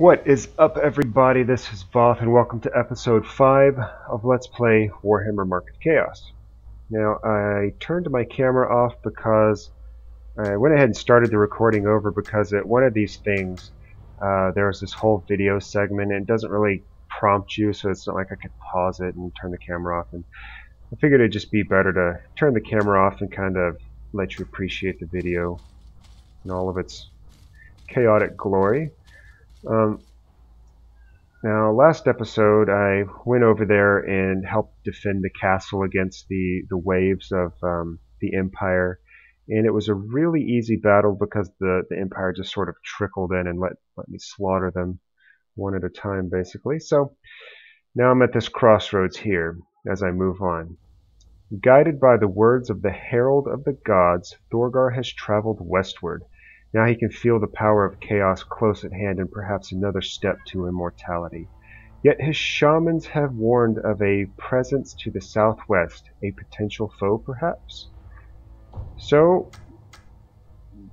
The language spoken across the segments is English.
What is up, everybody? This is Voth, and welcome to episode 5 of Let's Play Warhammer Market Chaos. Now, I turned my camera off because I went ahead and started the recording over because at one of these things, there was this whole video segment, and it doesn't really prompt you, so it's not like I could pause it and turn the camera off. And I figured it'd just be better to turn the camera off and kind of let you appreciate the video in all of its chaotic glory. Now, last episode, I went over there and helped defend the castle against the waves of the Empire, and it was a really easy battle because the Empire just sort of trickled in and let me slaughter them one at a time, basically. So now I'm at this crossroads here as I move on. Guided by the words of the Herald of the Gods, Thorgar has traveled westward. Now he can feel the power of chaos close at hand and perhaps another step to immortality. Yet his shamans have warned of a presence to the southwest, a potential foe perhaps? So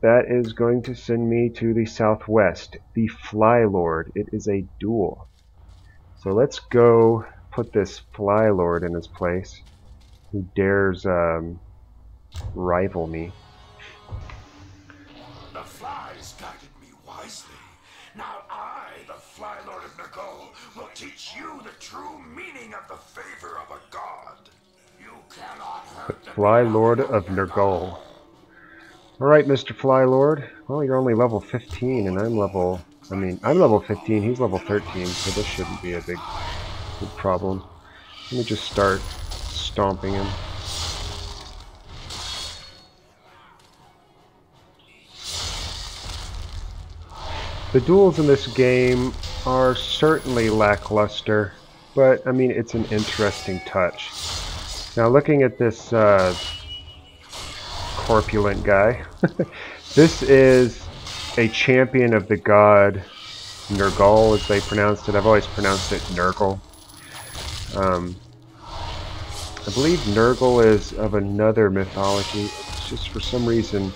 that is going to send me to the southwest, the Fly Lord. It is a duel. So let's go put this Fly Lord in his place, who dares rival me. The flies guided me wisely. Now I, the Fly Lord of Nergal, will teach you the true meaning of the favor of a god. You cannot hurt the Fly Lord of Nergal. Alright, Mr. Fly Lord. Well, you're only level 15, and I'm level 15, he's level 13, so this shouldn't be a big problem. Let me just start stomping him. The duels in this game are certainly lackluster, but I mean, it's an interesting touch. Now, looking at this corpulent guy, this is a champion of the god Nergal, as they pronounced it. I've always pronounced it Nurgle. I believe Nurgle is of another mythology. It's just for some reason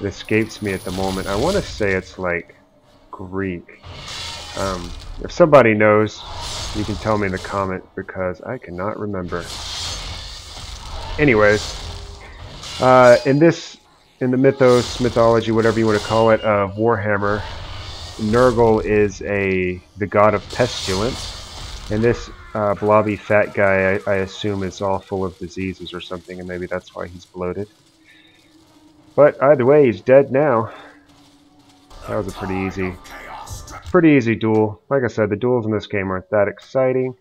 it escapes me at the moment. I want to say it's like Greek. If somebody knows, you can tell me in the comment because I cannot remember. Anyways, in the mythology, whatever you want to call it, of Warhammer, Nurgle is the god of pestilence, and this blobby fat guy, I assume, is all full of diseases or something, and maybe that's why he's bloated. But either way, he's dead now. That was a pretty easy duel. Like I said, the duels in this game aren't that exciting.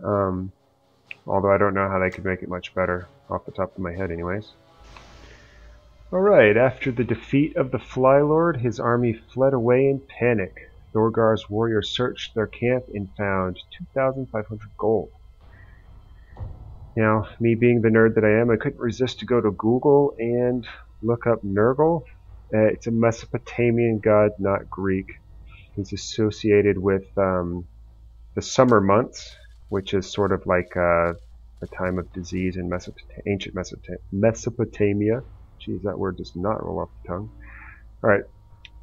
Although I don't know how they could make it much better off the top of my head anyways. Alright, after the defeat of the Fly Lord, his army fled away in panic. Thorgar's warriors searched their camp and found 2,500 gold. Now, me being the nerd that I am, I couldn't resist to go to Google and look up Nurgle. It's a Mesopotamian god, not Greek. He's associated with the summer months, which is sort of like a time of disease in ancient Mesopotamia. Jeez, that word does not roll off the tongue. Alright.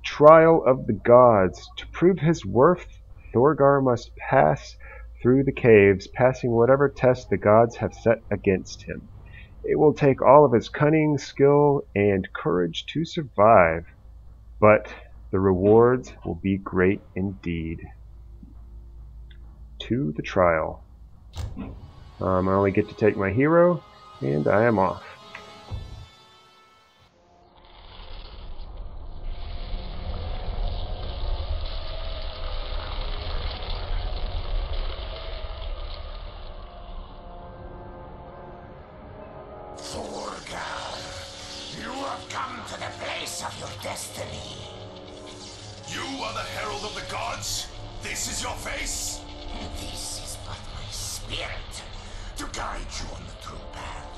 Trial of the Gods. To prove his worth, Thorgar must pass through the caves, passing whatever test the gods have set against him. It will take all of his cunning, skill, and courage to survive, but the rewards will be great indeed. To the trial. I only get to take my hero, and I am off. destiny. You are the herald of the gods? This is your face? This is but my spirit to guide you on the true path.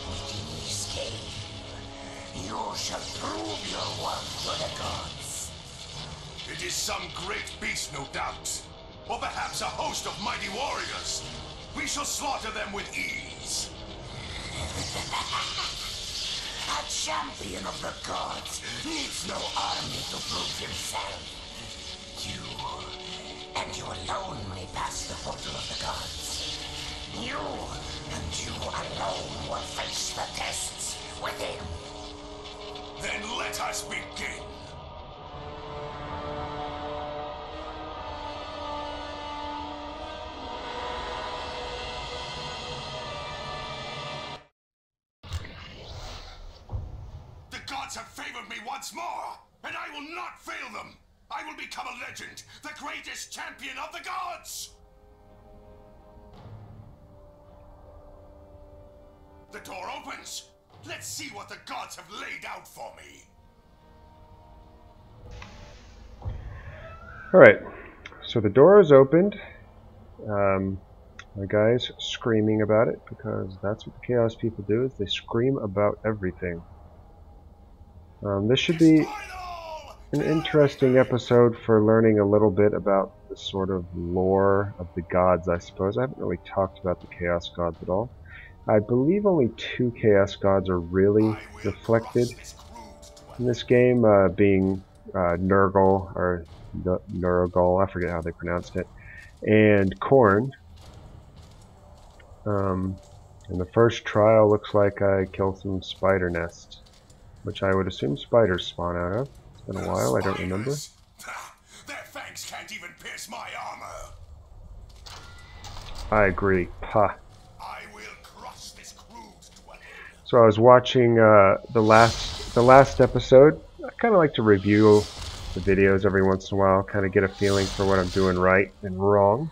Within this cave, you shall prove your worth to the gods. It is some great beast, no doubt. Or perhaps a host of mighty warriors. We shall slaughter them with ease. A champion of the gods needs no army to prove himself. You, and you alone may pass the portal of the gods. You, and you alone will face the tests within. Then let us begin. The gods have favored me once more, and I will not fail them. I will become a legend, the greatest champion of the gods! The door opens. Let's see what the gods have laid out for me. Alright, so the door is opened. My guy's screaming about it because that's what the Chaos people do, is they scream about everything. This should be an interesting episode for learning a little bit about the sort of lore of the gods, I suppose. I haven't really talked about the Chaos gods at all. I believe only 2 Chaos gods are really reflected in this game, being Nurgle, or Nurgle, I forget how they pronounced it, and Khorne. And the first trial looks like I killed some spider nests, which I would assume spiders spawn out of. It's been a while, I don't remember. Their fangs can't even pierce my armor. I agree. Pah. I will crush this crude dwelling. So I was watching the last episode. I kind of like to review the videos every once in a while, kind of get a feeling for what I'm doing right and wrong.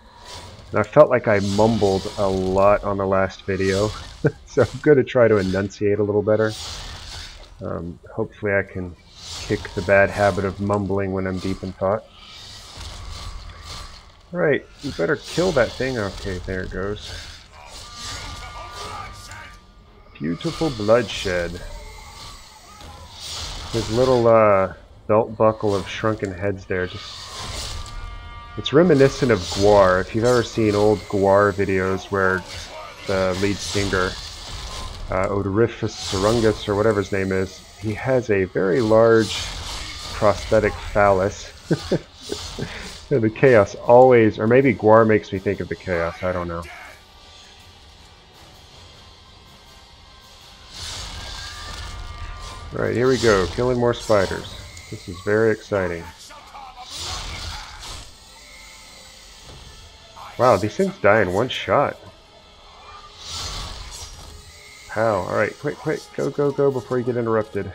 And I felt like I mumbled a lot on the last video, so I'm going to try to enunciate a little better. Hopefully I can kick the bad habit of mumbling when I'm deep in thought. Right, you better kill that thing. Okay, there it goes. Beautiful bloodshed. His little belt buckle of shrunken heads there, it's reminiscent of Gwar. If you've ever seen old Gwar videos where the lead singer, Odorifus Sarungus, or whatever his name is, he has a very large prosthetic phallus. The Chaos always, or maybe Gwar makes me think of the Chaos, I don't know. Alright, here we go, killing more spiders. This is very exciting. Wow, these things die in one shot. How? Alright, quick, go, go, go before you get interrupted.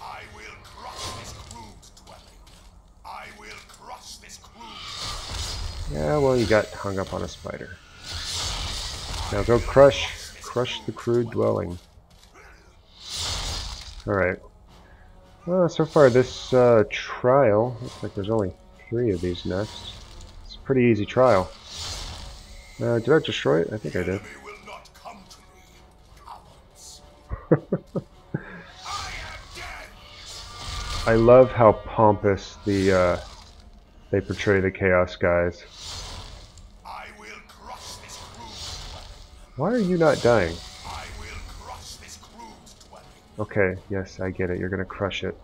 I will crush this crude dwelling. I will crush this crude. Yeah, well, you got hung up on a spider. Now go crush the crude dwelling. Alright. Well, so far this trial, looks like there's only 3 of these nests. It's a pretty easy trial. Did I destroy it? I think I did. I love how pompous they portray the Chaos guys. Why are you not dying? Okay, yes, I get it. You're gonna crush it.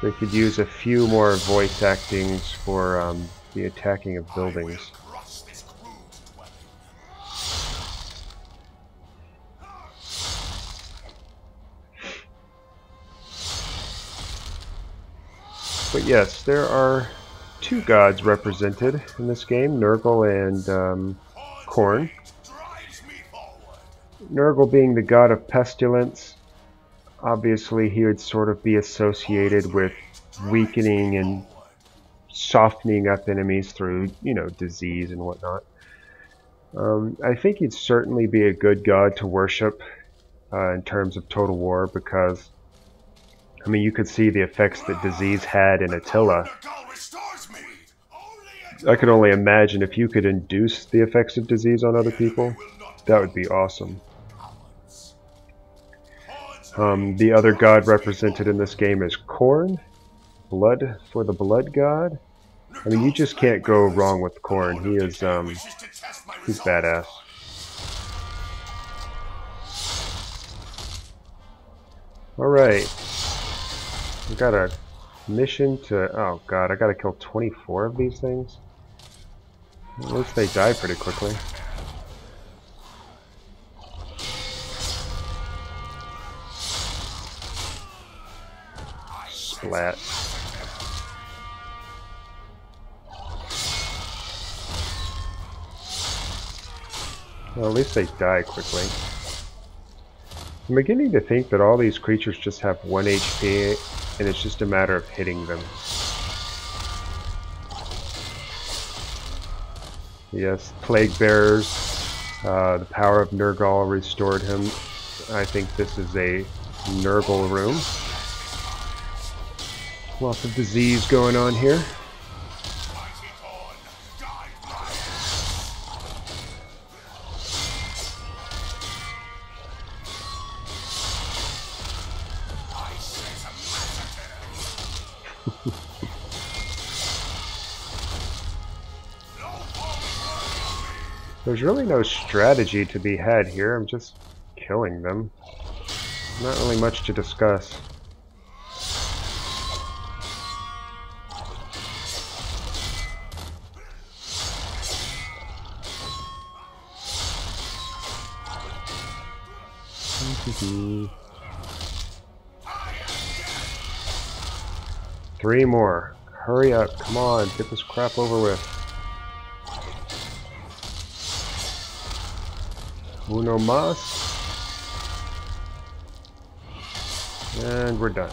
They could use a few more voice actings for the attacking of buildings. But yes, there are 2 gods represented in this game, Nurgle and Khorne. Nurgle being the god of pestilence. Obviously he would sort of be associated with weakening and softening up enemies through, you know, disease and whatnot. I think he'd certainly be a good god to worship in terms of Total War, because I mean, you could see the effects that disease had in Attila. I could only imagine if you could induce the effects of disease on other people. That would be awesome. The other god represented in this game is Khorne. Blood for the Blood God. I mean, you just can't go wrong with Khorne. He is, he's badass. Alright. I got a mission to... Oh god, I gotta kill 24 of these things? At least they die pretty quickly. Splat. Well, at least they die quickly. I'm beginning to think that all these creatures just have 1 HP, and it's just a matter of hitting them. Yes, Plague Bearers. The power of Nurgle restored him. I think this is a Nurgle room. Lots of disease going on here. There's really no strategy to be had here. I'm just killing them. Not really much to discuss. Three more. Hurry up. Come on. Get this crap over with. Uno mas. And we're done.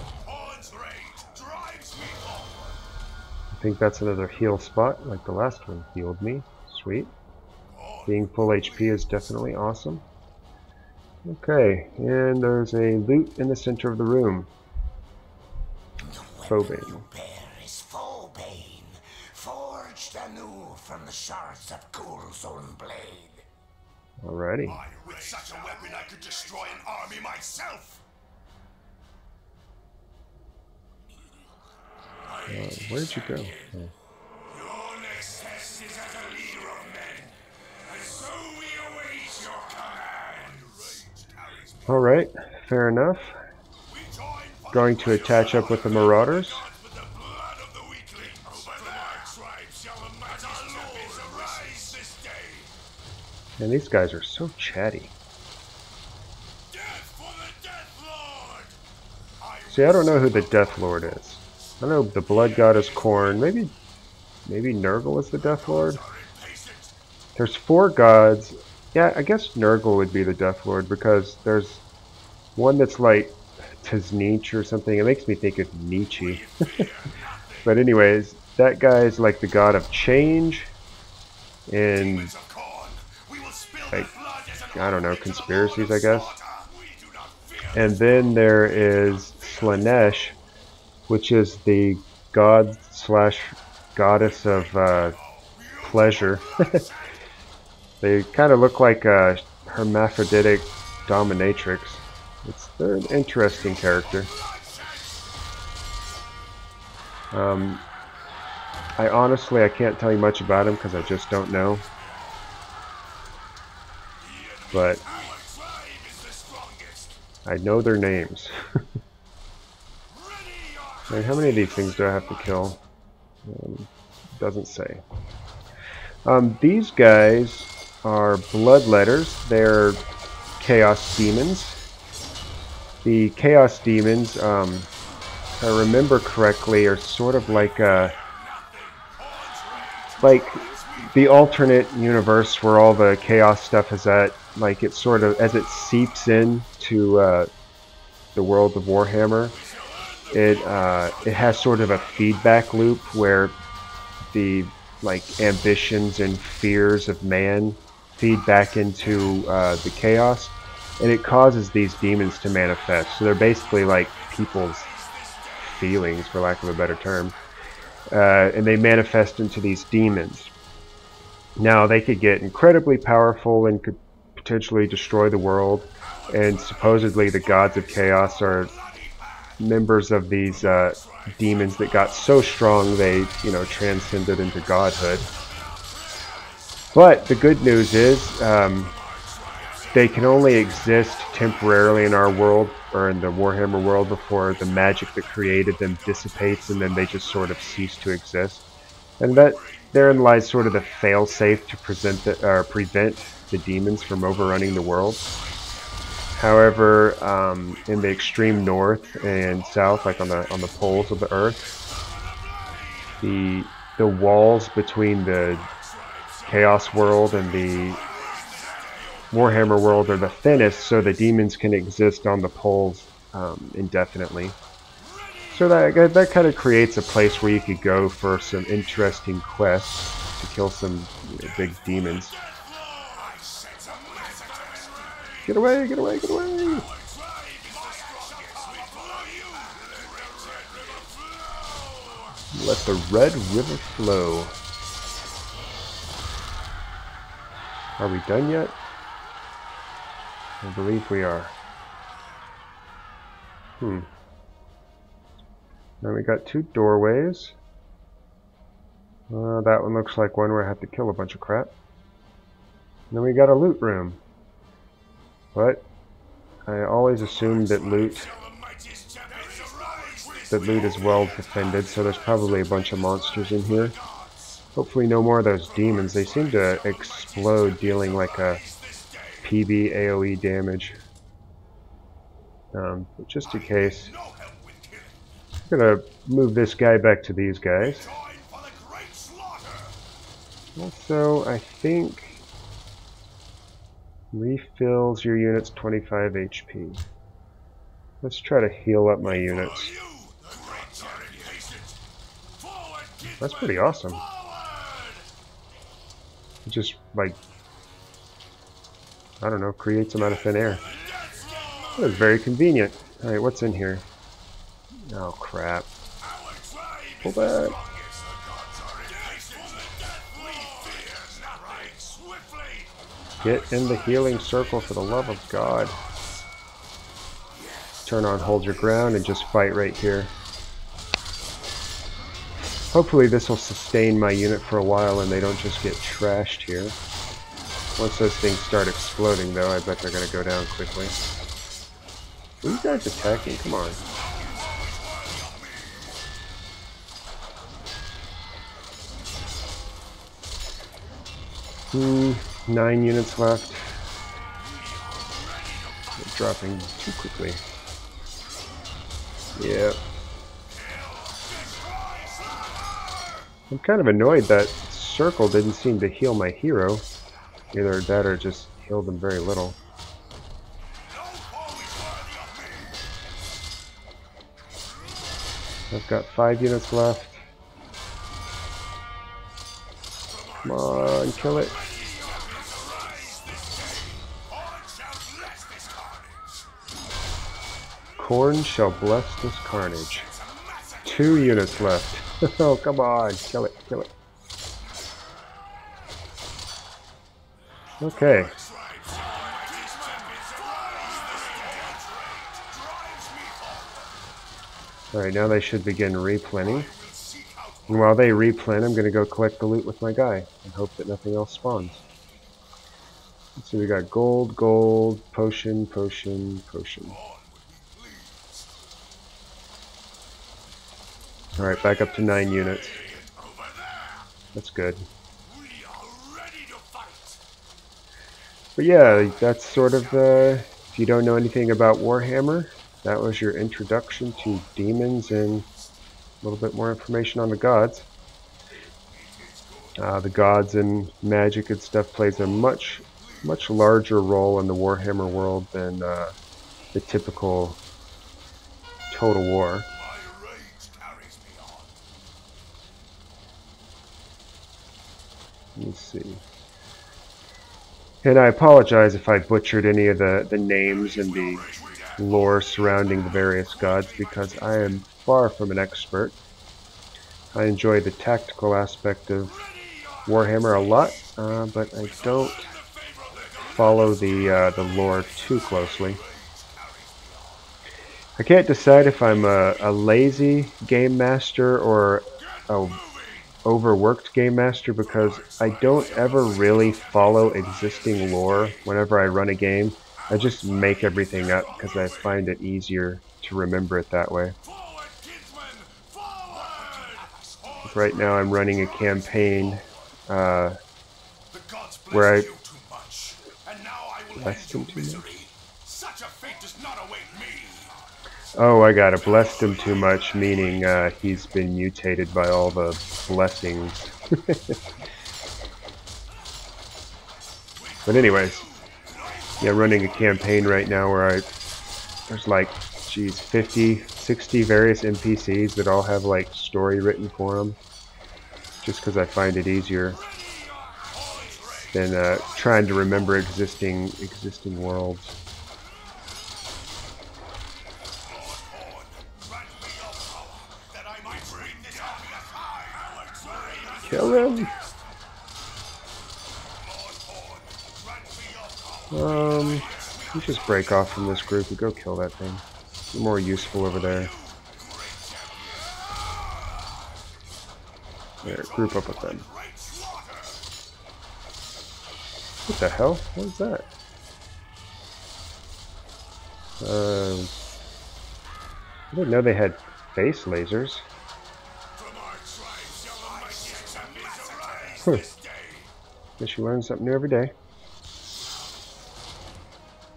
I think that's another heal spot, like the last one healed me. Sweet. Being full HP is definitely awesome. Okay, and there's a loot in the center of the room. Phobane. Forged anew from the shards of Ghoul's own blade. Alrighty. With such a weapon, I could destroy an army myself. Where'd you go? Oh. Your next test is as a leader of men, and so we await your command. Alright, fair enough. Going to attach up with the Marauders. And these guys are so chatty. See, I don't know who the Death Lord is. I know the Blood Goddess Khorne. Maybe Nurgle is the Death Lord. There's 4 gods. Yeah, I guess Nurgle would be the Death Lord because there's one that's like Tznich or something. It makes me think of Nietzsche. But anyways, that guy is like the god of change and like, I don't know, conspiracies, I guess. And then there is Slaanesh, which is the god slash goddess of pleasure. They kind of look like a hermaphroditic dominatrix. They're an interesting character. I can't tell you much about him because I just don't know. But I know their names. Right, how many of these things do I have to kill? Doesn't say. These guys are bloodletters. They're chaos demons. The chaos demons, if I remember correctly, are sort of like the alternate universe where all the chaos stuff is at. Like it sort of, as it seeps into the world of Warhammer, it has sort of a feedback loop where the ambitions and fears of man feed back into the chaos, and it causes these demons to manifest. So they're basically like people's feelings, for lack of a better term, and they manifest into these demons. Now they could get incredibly powerful and could potentially destroy the world, and supposedly the gods of chaos are members of these demons that got so strong they, transcended into godhood. But the good news is they can only exist temporarily in our world, or in the Warhammer world, before the magic that created them dissipates, and then they just sort of cease to exist. And that therein lies sort of the fail-safe to prevent the demons from overrunning the world. However, in the extreme north and south, like on the poles of the Earth, the walls between the Chaos world and the Warhammer world are the thinnest, so the demons can exist on the poles indefinitely. So that kind of creates a place where you could go for some interesting quests to kill some big demons. Get away, get away, get away! Let the red river flow. Are we done yet? I believe we are. Now we got two doorways. That one looks like one where I have to kill a bunch of crap. And then we got a loot room. But I always assumed that loot is well defended, so there's probably a bunch of monsters in here. Hopefully no more of those demons. They seem to explode, dealing like a PB AoE damage. But just in case, I'm gonna move this guy back to these guys. Also, I think refills your units 25 HP. Let's try to heal up my units. That's pretty awesome. It just, like, I don't know, creates them out of thin air. That was very convenient. Alright, what's in here? Oh, crap. Pull back. Get in the healing circle for the love of God. Turn on hold your ground and just fight right here. Hopefully this will sustain my unit for a while and they don't just get trashed here. Once those things start exploding though, I bet they're going to go down quickly. Are you guys attacking? Come on. 9 units left. They're dropping too quickly. Yeah. I'm kind of annoyed that circle didn't seem to heal my hero. Either that or just healed them very little. I've got 5 units left. Come on, kill it. Corn shall bless this carnage. 2 units left. Oh, come on, kill it, kill it. Okay. Alright, now they should begin replenning. And while they replen, I'm going to go collect the loot with my guy and hope that nothing else spawns. Let's see, we got gold, gold, potion, potion, potion. Alright, back up to 9 units. That's good. But yeah, that's sort of if you don't know anything about Warhammer, that was your introduction to demons and a little bit more information on the gods. The gods and magic and stuff plays a much larger role in the Warhammer world than the typical Total War. Let's see. And I apologize if I butchered any of the names and the lore surrounding the various gods, because I am far from an expert. I enjoy the tactical aspect of Warhammer a lot, but I don't follow the lore too closely. I can't decide if I'm a lazy game master or a overworked Game Master because I don't ever really follow existing lore whenever I run a game. I just make everything up because I find it easier to remember it that way. Like right now I'm running a campaign where I blessed him too much. Oh, I got it. Blessed him too much, meaning he's been mutated by all the blessings. But anyways, yeah, running a campaign right now where there's like, geez, 50, 60 various NPCs that all have like story written for them. Just because I find it easier than trying to remember existing worlds. Kill him! You just break off from this group and go kill that thing. You're more useful over there. There, group up with them. What the hell? What is that? I didn't know they had face lasers. Guess you learn something new every day.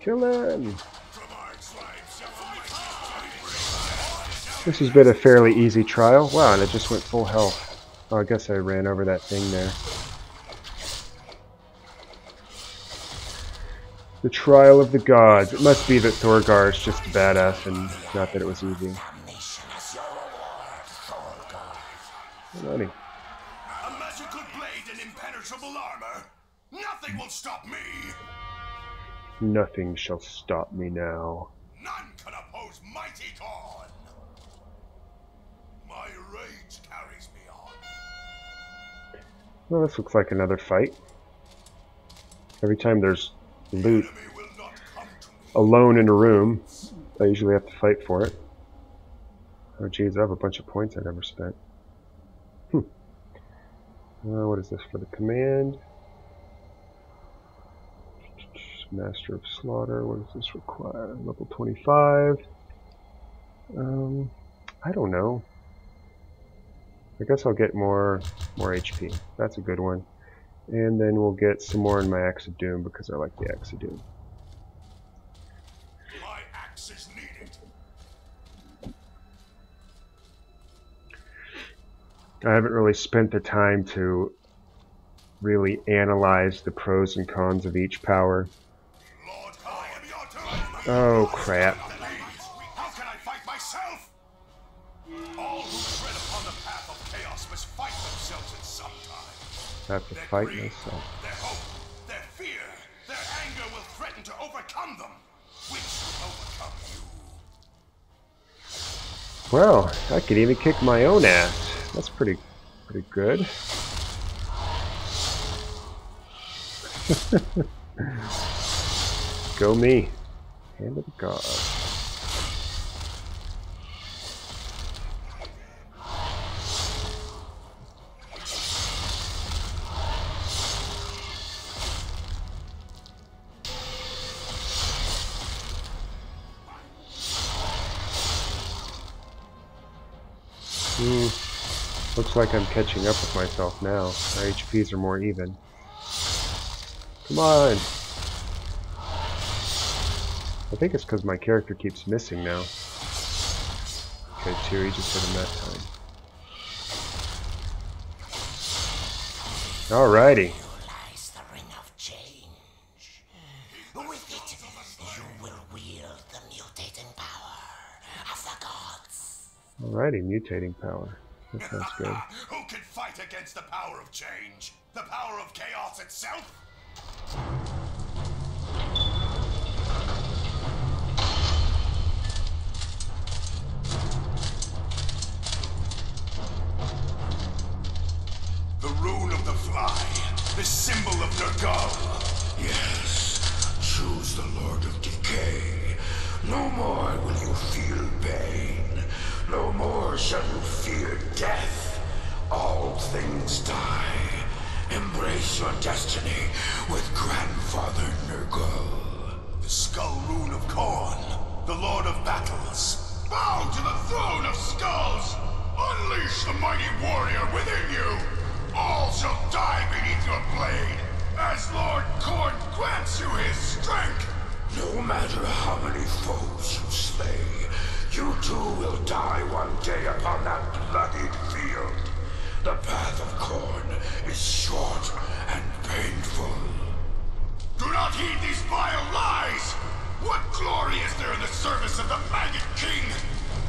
Kill him! This has been a fairly easy trial. Wow, and it just went full health. Oh, I guess I ran over that thing there. The trial of the gods. It must be that Thorgar is just a badass and not that it was easy. Money. A magical blade and impenetrable armor. Nothing will stop me. Nothing shall stop me now. None can oppose mighty Gorn. My rage carries me on. Well, this looks like another fight. Every time there's loot alone in a room, I usually have to fight for it. Oh geez, I have a bunch of points I never spent. What is this for the command? Master of Slaughter, what does this require? Level 25. I don't know. I guess I'll get more HP. That's a good one. And then we'll get some more in my Axe of Doom because I like the Axe of Doom. My axe is needed. I haven't really spent the time to really analyze the pros and cons of each power. Lord, I am your doom. Oh crap. How can I fight myself? All who tread upon the path of chaos must fight themselves at some time. I have to fight myself. Their hope, their fear, their anger will threaten to overcome them. Which will overcome you? Well, I could even kick my own ass. That's pretty good. Go me. Hand of the gods. Looks like I'm catching up with myself now. My HPs are more even. Come on! I think it's because my character keeps missing now. Okay, 2, he just hit him that time. Alrighty. Alrighty, mutating power. That sounds good. Who can fight against the power of change? The power of chaos itself? The rune of the fly, the symbol of Nergal. Yes, choose the Lord of Decay. No more will you feel pain. No more shall you fear death. All things die, embrace your destiny with Grandfather Nurgle. The skull rune of Khorne, the Lord of Battles. Bow to the throne of skulls! Unleash the mighty warrior within you! All shall die beneath your blade, as Lord Khorne grants you his strength! No matter how many foes you slay, you too will die one day upon that bloodied field. The path of Khorne is short and painful. Do not heed these vile lies! What glory is there in the service of the Maggot King?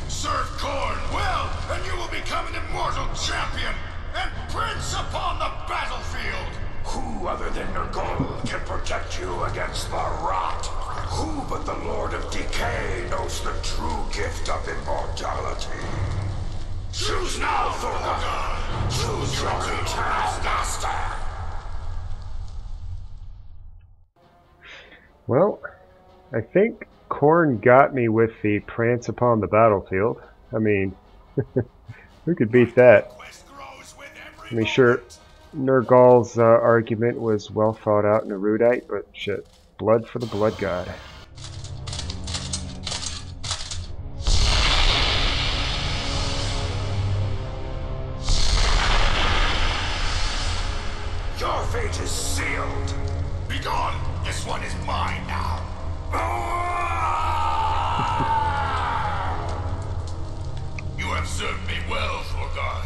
Serve Khorne well, and you will become an immortal champion and prince upon the battlefield! Who other than Nurgle can protect you against the rot? Who but the Lord of Decay knows the true gift of immortality? Choose now, Thorgar! Choose your eternal master! Well, I think Khorne got me with the prance upon the battlefield. I mean, who could beat that? I mean, sure, Nurgle's argument was well thought out and erudite, but shit, blood for the blood god. Your fate is sealed! Begone! This one is mine now! You have served me well, Thorgar.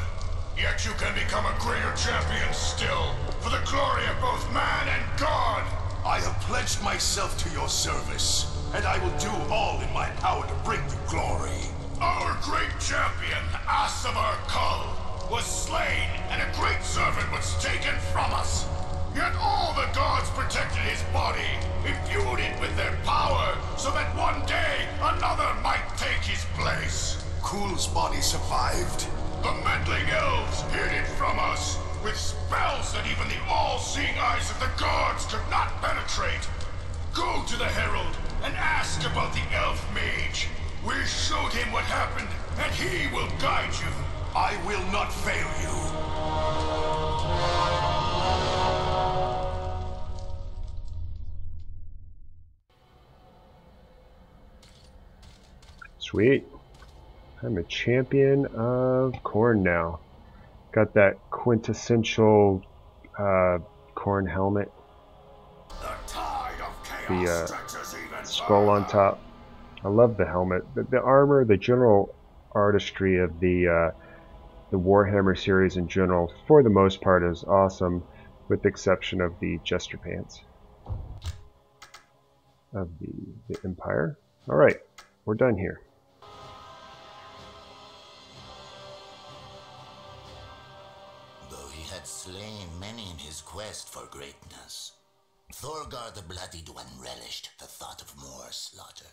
Yet you can become a greater champion still, for the glory of both man and god! I have pledged myself to your service, and I will do all in my power to bring you glory. Our great champion, Asavar Kull, was slain, and a great servant was taken from us. Yet all the gods protected his body, imbued it with their power, so that one day another might take his place. Kull's body survived. The meddling elves hid it from us, with spells that even the all-seeing eyes of the gods could not penetrate. Go to the Herald and ask about the elf mage. We showed him what happened, and he will guide you. I will not fail you. Sweet. I'm a champion of Khorne now. Got that quintessential Khorne helmet. The skull on top. I love the helmet. The armor, the general artistry of the Warhammer series in general, for the most part, is awesome, with the exception of the jester pants of the Empire. Alright, we're done here. Though he had slain many in his quest for greatness, Thorgar the Bloodied One relished the thought of more slaughter.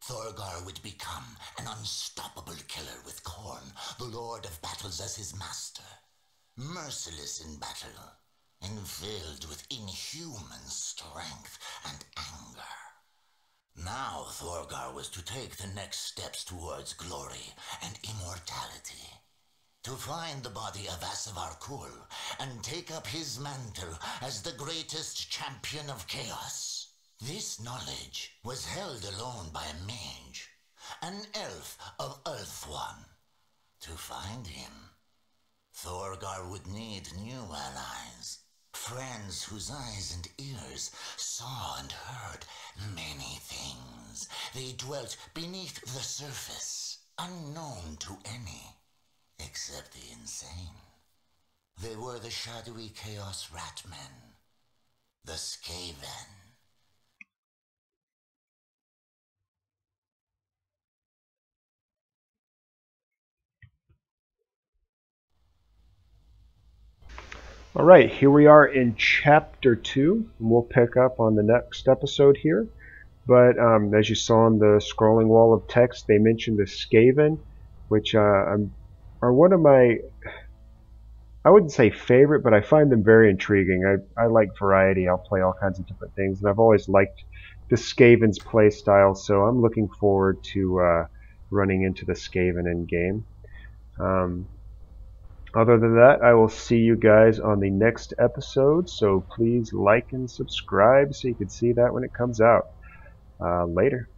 Thorgar would become an unstoppable killer with Khorne, the Lord of Battles, as his master. Merciless in battle, and filled with inhuman strength and anger. Now Thorgar was to take the next steps towards glory and immortality. To find the body of Asavar Kull and take up his mantle as the greatest champion of chaos. This knowledge was held alone by a mage, an elf of Earthone. To find him, Thorgar would need new allies, friends whose eyes and ears saw and heard many things. They dwelt beneath the surface, unknown to any, except the insane. They were the shadowy Chaos Ratmen, the Skaven. Alright, here we are in Chapter 2, and we'll pick up on the next episode here. But as you saw on the scrolling wall of text, they mentioned the Skaven, which are one of my, I wouldn't say favorite, but I find them very intriguing. I like variety. I'll play all kinds of different things, and I've always liked the Skaven's play style, so I'm looking forward to running into the Skaven in game. Other than that, I will see you guys on the next episode, so please like and subscribe so you can see that when it comes out. Later.